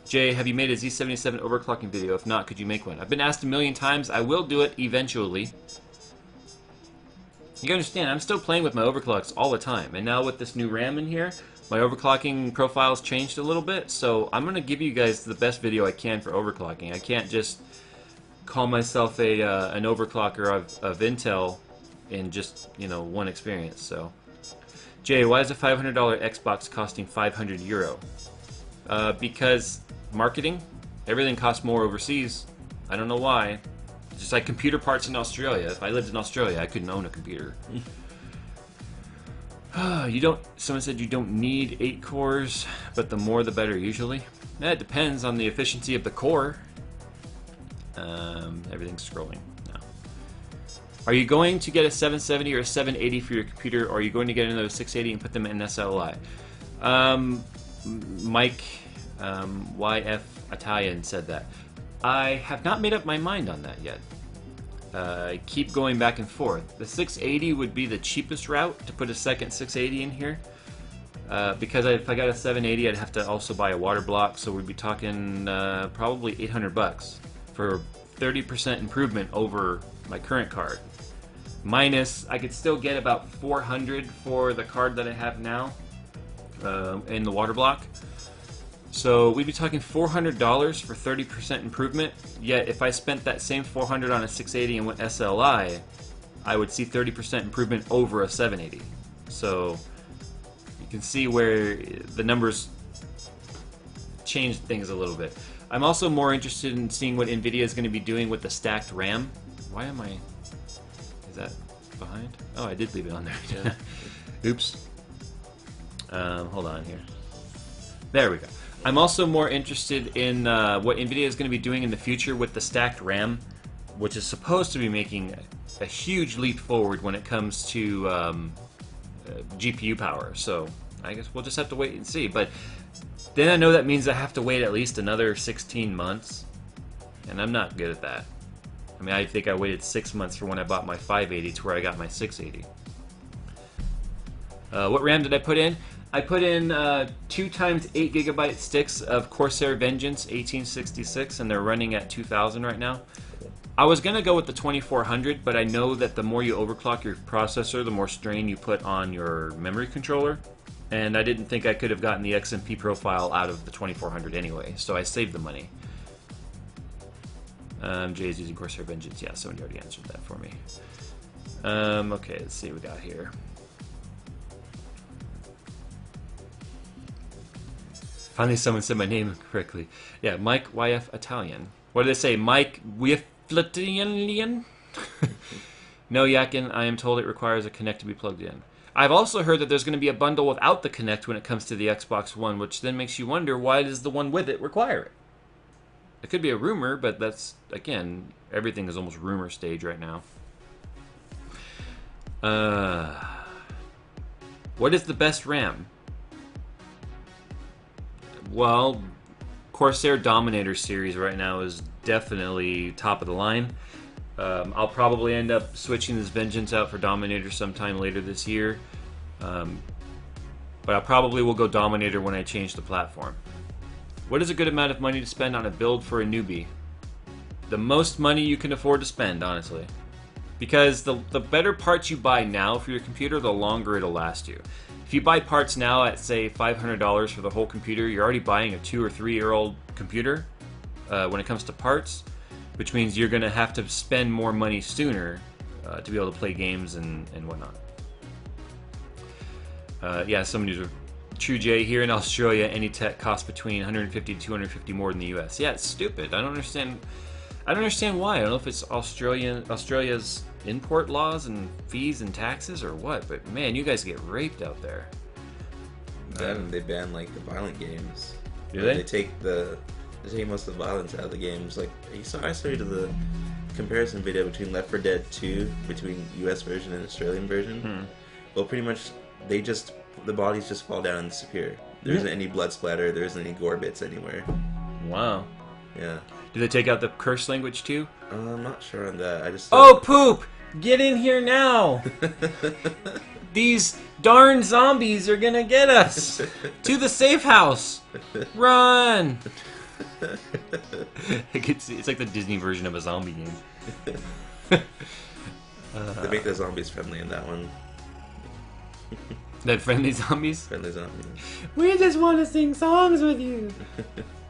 Jay, have you made a Z77 overclocking video? If not, could you make one? I've been asked a million times. I will do it eventually. You understand, I'm still playing with my overclocks all the time. And now with this new RAM in here, my overclocking profile's changed a little bit. So I'm going to give you guys the best video I can for overclocking. I can't just call myself an overclocker of Intel in just, you know, one experience. So, Jay, why is a $500 Xbox costing €500? Because marketing, everything costs more overseas. I don't know why. Just like computer parts in Australia. If I lived in Australia, I couldn't own a computer. Someone said you don't need 8 cores, but the more the better usually. That depends on the efficiency of the core. Everything's scrolling now. Are you going to get a 770 or a 780 for your computer, or are you going to get another 680 and put them in SLI? Mike YF Italian said that. I have not made up my mind on that yet. I keep going back and forth. The 680 would be the cheapest route to put a second 680 in here. Because if I got a 780, I'd have to also buy a water block, so we'd be talking probably $800 for 30% improvement over my current card. Minus, I could still get about $400 for the card that I have now in the water block. So we'd be talking $400 for 30% improvement. Yet if I spent that same $400 on a 680 and went SLI, I would see 30% improvement over a 780. So you can see where the numbers change things a little bit. I'm also more interested in seeing what Nvidia is going to be doing with the stacked RAM. Why am I... Is that behind? Oh, I did leave it on there. Yeah. Oops. Hold on here. There we go. I'm also more interested in what Nvidia is going to be doing in the future with the stacked RAM, which is supposed to be making a huge leap forward when it comes to GPU power. So I guess we'll just have to wait and see. But then I know that means I have to wait at least another 16 months, and I'm not good at that. I mean, I think I waited 6 months from when I bought my 580 to where I got my 680. What RAM did I put in? I put in 2 times 8 gigabyte sticks of Corsair Vengeance 1866, and they're running at 2000 right now. I was going to go with the 2400, but I know that the more you overclock your processor, the more strain you put on your memory controller. And I didn't think I could have gotten the XMP profile out of the 2400 anyway, so I saved the money. Jay's using Corsair Vengeance. Yeah, somebody already answered that for me. Okay, let's see what we got here. Finally, someone said my name correctly. Yeah, Mike YF Italian. What did they say? Mike Italian? No, Yakin. I am told it requires a Kinect to be plugged in. I've also heard that there's going to be a bundle without the Kinect when it comes to the Xbox One, which then makes you wonder, why does the one with it require it? It could be a rumor, but that's, again, everything is almost rumor stage right now. What is the best RAM? Well, Corsair Dominator series right now is definitely top of the line. I'll probably end up switching this Vengeance out for Dominator sometime later this year. But I probably will go Dominator when I change the platform. What is a good amount of money to spend on a build for a newbie? The most money you can afford to spend, honestly. Because the better parts you buy now for your computer, the longer it'll last you. If you buy parts now at, say, $500 for the whole computer, you're already buying a 2 or 3 year old computer when it comes to parts, which means you're going to have to spend more money sooner to be able to play games and whatnot. Yeah, somebody's True J, here in Australia, any tech costs between 150 to 250 more than the US. Yeah, it's stupid. I don't understand why. I don't know if it's Australia's import laws and fees and taxes or what, but man, you guys get raped out there. Then they ban like the violent games. Do they? They take most of the violence out of the games. Like I saw the comparison video between Left 4 Dead 2 between US version and Australian version. Well, pretty much the bodies just fall down and disappear. There isn't any blood splatter. There isn't any gore bits anywhere. Wow. Yeah. Do they take out the curse language too? I'm not sure on that. I just. Oh, poop! Get in here now! These darn zombies are gonna get us! To the safe house! Run! It's like the Disney version of a zombie game. They make the zombies friendly in that one. That friendly zombies? Friendly zombies. We just want to sing songs with you.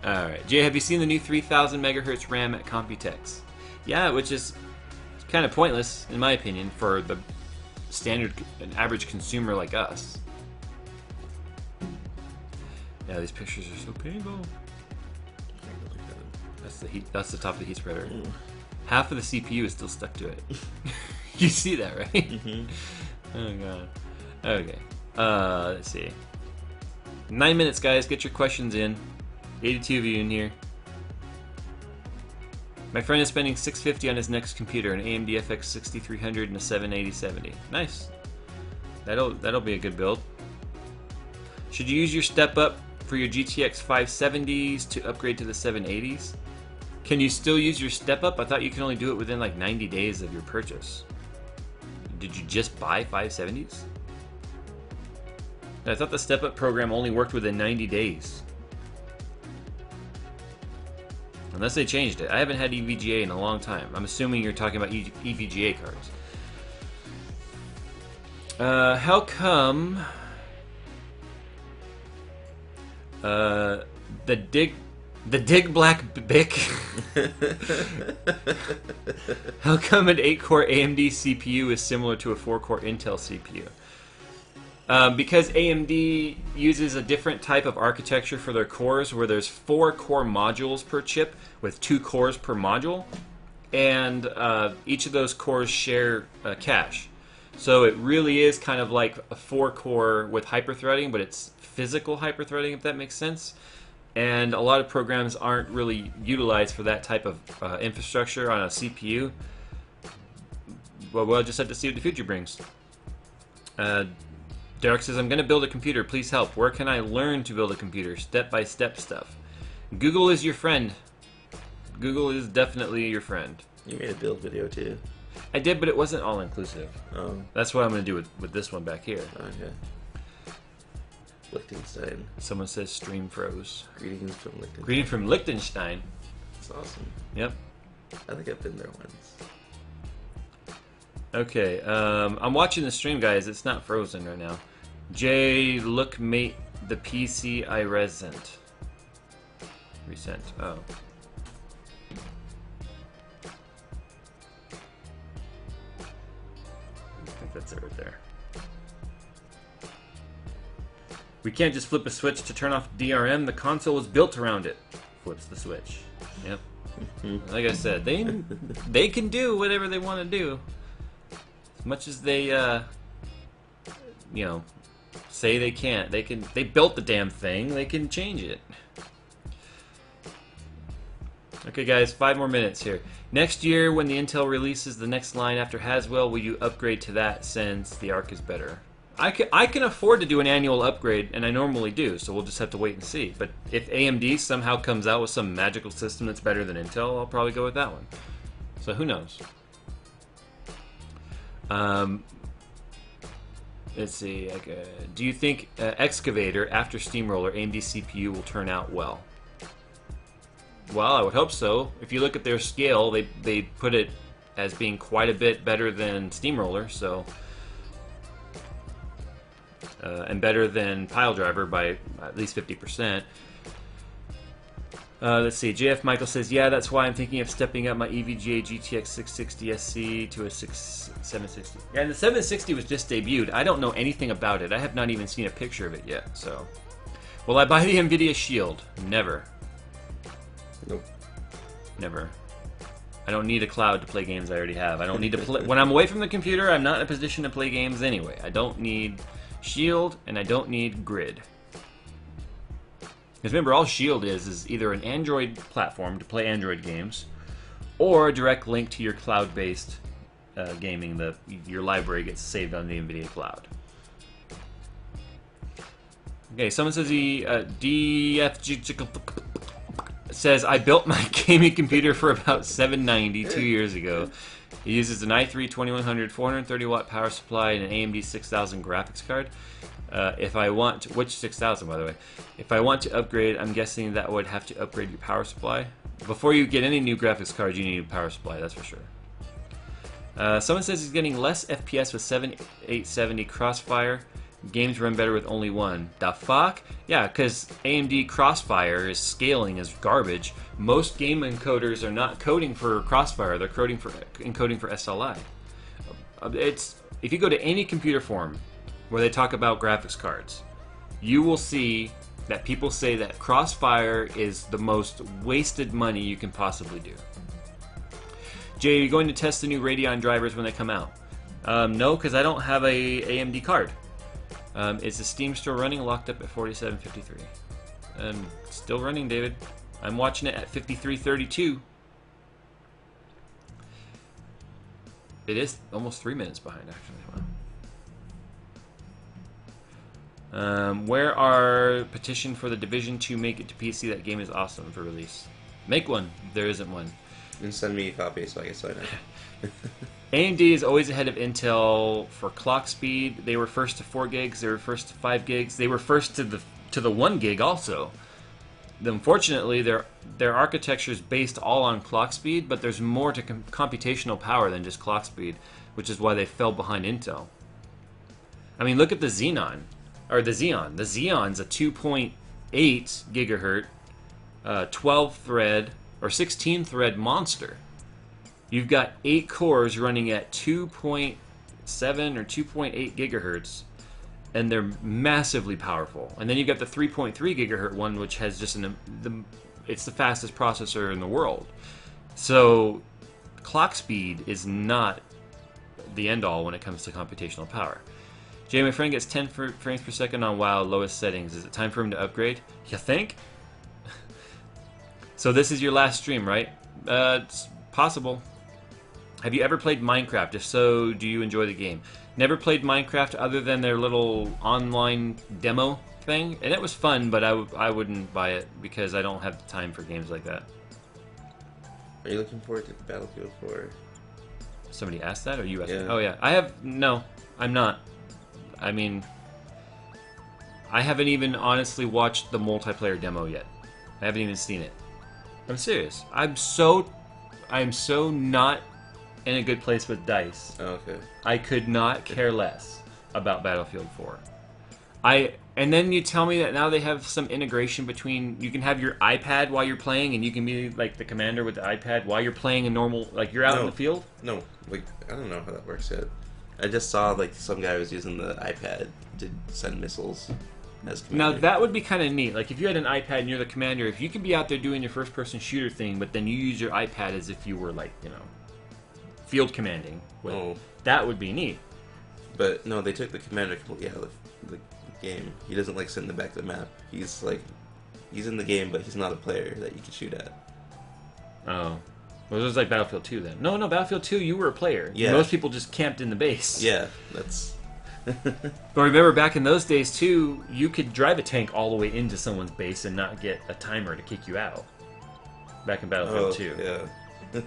Alright, Jay, have you seen the new 3000 megahertz RAM at Computex? Yeah, which is kind of pointless, in my opinion, for the standard and average consumer like us. Yeah, these pictures are so painful. That's the heat. That's the top of the heat spreader. Half of the CPU is still stuck to it. You see that, right? Mm-hmm. Oh god. Okay. Let's see. 9 minutes, guys. Get your questions in. 82 of you in here. My friend is spending $650 on his next computer, an AMD FX 6300 and a 78070. Nice. That'll be a good build. Should you use your step up for your GTX 570s to upgrade to the 780s? Can you still use your step up? I thought you can only do it within like 90 days of your purchase. Did you just buy 570s? I thought the step up program only worked within 90 days. Unless they changed it. I haven't had EVGA in a long time. I'm assuming you're talking about EVGA cards. How come the Dig Black Bic? How come an 8-core AMD CPU is similar to a 4-core Intel CPU? Because AMD uses a different type of architecture for their cores, where there's 4 core modules per chip with 2 cores per module, and each of those cores share cache. So it really is kind of like a 4-core with hyperthreading, but it's physical hyperthreading, if that makes sense. And a lot of programs aren't really utilized for that type of infrastructure on a CPU. Well, we'll just have to see what the future brings. Derek says, I'm going to build a computer. Please help. Where can I learn to build a computer? Step-by-step stuff. Google is your friend. Google is definitely your friend. You made a build video too. I did, but it wasn't all-inclusive. Oh. That's what I'm going to do with this one back here. Okay. Liechtenstein. Someone says stream froze. Greetings from Liechtenstein. Greeting from Liechtenstein. That's awesome. Yep. I think I've been there once. Okay, I'm watching the stream, guys. It's not frozen right now. Jay, look, mate, the PC I resent. Resent. Oh. I think that's it right there. We can't just flip a switch to turn off DRM. The console was built around it. Flips the switch. Yep. Like I said, they can do whatever they want to do. As much as they, you know, say they can't. They built the damn thing. They can change it. Okay, guys, 5 more minutes here. Next year, when the Intel releases the next line after Haswell, will you upgrade to that since the Arc is better? I can afford to do an annual upgrade, and I normally do, so we'll just have to wait and see. But if AMD somehow comes out with some magical system that's better than Intel, I'll probably go with that one. So who knows? Let's see. Do you think Excavator after Steamroller AMD CPU will turn out well? Well, I would hope so. If you look at their scale, they put it as being quite a bit better than Steamroller, so and better than Piledriver by at least 50%. Let's see. JF Michael says, yeah, that's why I'm thinking of stepping up my EVGA GTX 660 SC to a 760. Yeah, and the 760 was just debuted. I don't know anything about it. I have not even seen a picture of it yet. So, will I buy the Nvidia Shield? Never. Nope. Never. I don't need a cloud to play games I already have. I don't need to play. When I'm away from the computer, I'm not in a position to play games anyway. I don't need Shield, and I don't need Grid. Because remember, all Shield is either an Android platform to play Android games, or a direct link to your cloud-based gaming. Your library gets saved on the Nvidia cloud. Okay, someone says he DFG. says, I built my gaming computer for about $790 2 years ago. It uses an i3-2100 430-watt power supply and an AMD 6000 graphics card. If I want to, which 6000 by the way, if I want to upgrade, I'm guessing that would have to upgrade your power supply. Before you get any new graphics cards, you need a power supply, that's for sure. Someone says he's getting less FPS with 7870 Crossfire. Games run better with only one. The fuck? Yeah, because AMD Crossfire is scaling as garbage. Most game encoders are not coding for Crossfire; they're encoding for SLI. If you go to any computer forum where they talk about graphics cards, you will see that people say that Crossfire is the most wasted money you can possibly do. Jay, are you going to test the new Radeon drivers when they come out? No, because I don't have a AMD card. Is the Steam still running? Locked up at 4753. Still running, David. I'm watching it at 5332. It is almost 3 minutes behind, actually. Wow. Where are petition for the Division 2 make it to PC? That game is awesome for release. Make one. There isn't one. And send me a copy so I can sign it. AMD is always ahead of Intel for clock speed. They were first to 4 gigs. They were first to 5 gigs. They were first to the 1 gig also. Unfortunately, their architecture is based all on clock speed, but there's more to computational power than just clock speed, which is why they fell behind Intel. I mean, look at the Xeon, or the Xeon. The Xeon's a 2.8 gigahertz, 12 thread or 16 thread monster. You've got 8 cores running at 2.7 or 2.8 gigahertz, and they're massively powerful. And then you've got the 3.3 gigahertz one, which has just it's the fastest processor in the world. So clock speed is not the end-all when it comes to computational power. Jay, my friend gets 10 frames per second on WoW, lowest settings. Is it time for him to upgrade? You think? So this is your last stream, right? It's possible. Have you ever played Minecraft? If so, do you enjoy the game? Never played Minecraft other than their little online demo thing, and it was fun, but I wouldn't buy it because I don't have time for games like that. Are you looking forward to Battlefield 4? Somebody asked that, or you asked? Yeah. Oh yeah, no, I'm not. I mean, I haven't even honestly watched the multiplayer demo yet. I haven't even seen it. I'm serious. I'm so not in a good place with DICE. Oh, okay. I could not care less about Battlefield 4. And then you tell me that now they have some integration between, you can have your iPad while you're playing, and you can be like the commander with the iPad while you're playing a normal, like you're out in the field? No, like, I don't know how that works yet. I just saw like some guy was using the iPad to send missiles as commander. Now that would be kind of neat. Like if you had an iPad and you're the commander, if you could be out there doing your first-person shooter thing, but then you use your iPad as if you were like, field commanding. That would be neat. But no, they took the commander completely out of the game. He doesn't like sit in the back of the map. He's in the game, but he's not a player that you can shoot at. Oh. Well, it was like Battlefield 2 then. No, Battlefield 2, you were a player. Yeah. Most people just camped in the base. Yeah, that's... But remember, back in those days, too, you could drive a tank all the way into someone's base and not get a timer to kick you out. Back in Battlefield 2. Yeah.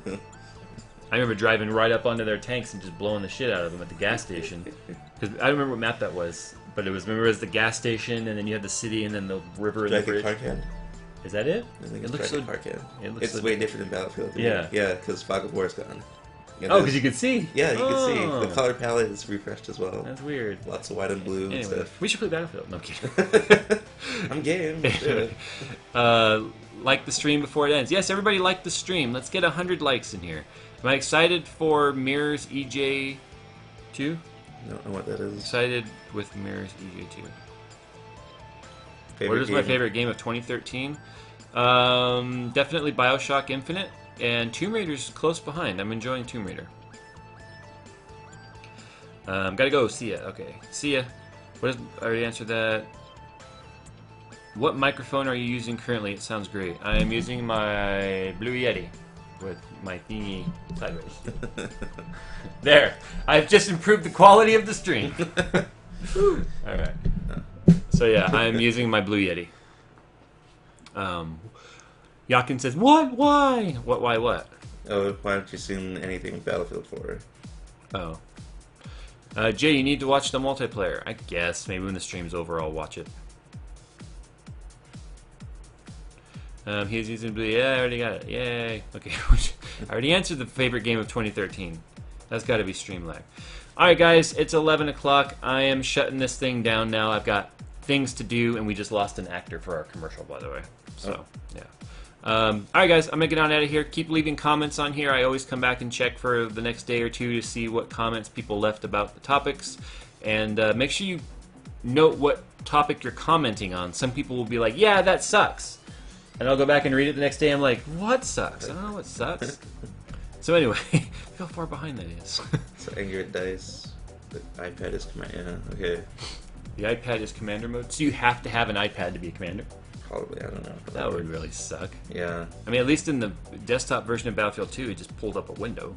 I remember driving right up onto their tanks and just blowing the shit out of them at the gas station. Because I don't remember what map that was, but it was the gas station, and then you had the city, and then the river and the bridge. Parkhead? Is that it? I think It it's looks so. Parkhead. It's It's way different than Battlefield. Yeah. Yeah, because Fog of War is gone. Oh, because you could see. Yeah, you can see. Oh. The color palette is refreshed as well. That's weird. Lots of white and blue and Anyway, stuff. we should play Battlefield. No, I'm kidding. I'm game. Sure. Like the stream before it ends. Yes, everybody like the stream. Let's get 100 likes in here. Am I excited for Mirror's EJ2? I don't know what that is. Excited with Mirror's EJ2. Favorite What is my game? favorite game of 2013? Definitely BioShock Infinite, and Tomb Raider's close behind. I'm enjoying Tomb Raider. Gotta go. See ya. Okay. See ya. I already answered that. What microphone are you using currently? It sounds great. I am using my Blue Yeti with my thingy sideways. There. I've just improved the quality of the stream. Alright. So yeah, I am using my Blue Yeti. Yakin says, what? Why? What? Why? What? Oh, why haven't you seen anything Battlefield 4? Oh. Jay, you need to watch the multiplayer. I guess. Maybe when the stream's over, I'll watch it. He's using blue. Yeah, I already got it. Yay. Okay. I already answered the favorite game of 2013. That's got to be stream lag. Alright, guys. It's 11 o'clock. I am shutting this thing down now. I've got things to do, and we just lost an actor for our commercial, by the way. So, yeah. Alright, guys. I'm going to get on out of here. Keep leaving comments on here. I always come back and check for the next day or two to see what comments people left about the topics. And make sure you note what topic you're commenting on. Some people will be like, yeah, that sucks. And I'll go back and read it the next day. I'm like, what sucks? I don't know what sucks. So anyway, look how far behind that is. So Angry at Dice, the iPad is okay. The iPad is commander mode? So you have to have an iPad to be a commander? Probably, I don't know. That would really suck. Yeah. I mean, at least in the desktop version of Battlefield 2, it just pulled up a window.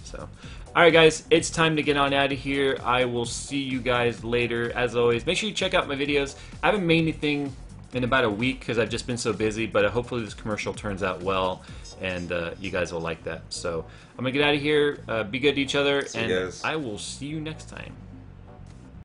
So, alright guys, it's time to get on out of here. I will see you guys later. As always, make sure you check out my videos. I haven't made anything in about a week because I've just been so busy, but hopefully this commercial turns out well, and you guys will like that. So, I'm going to get out of here. Be good to each other, and I will see you next time.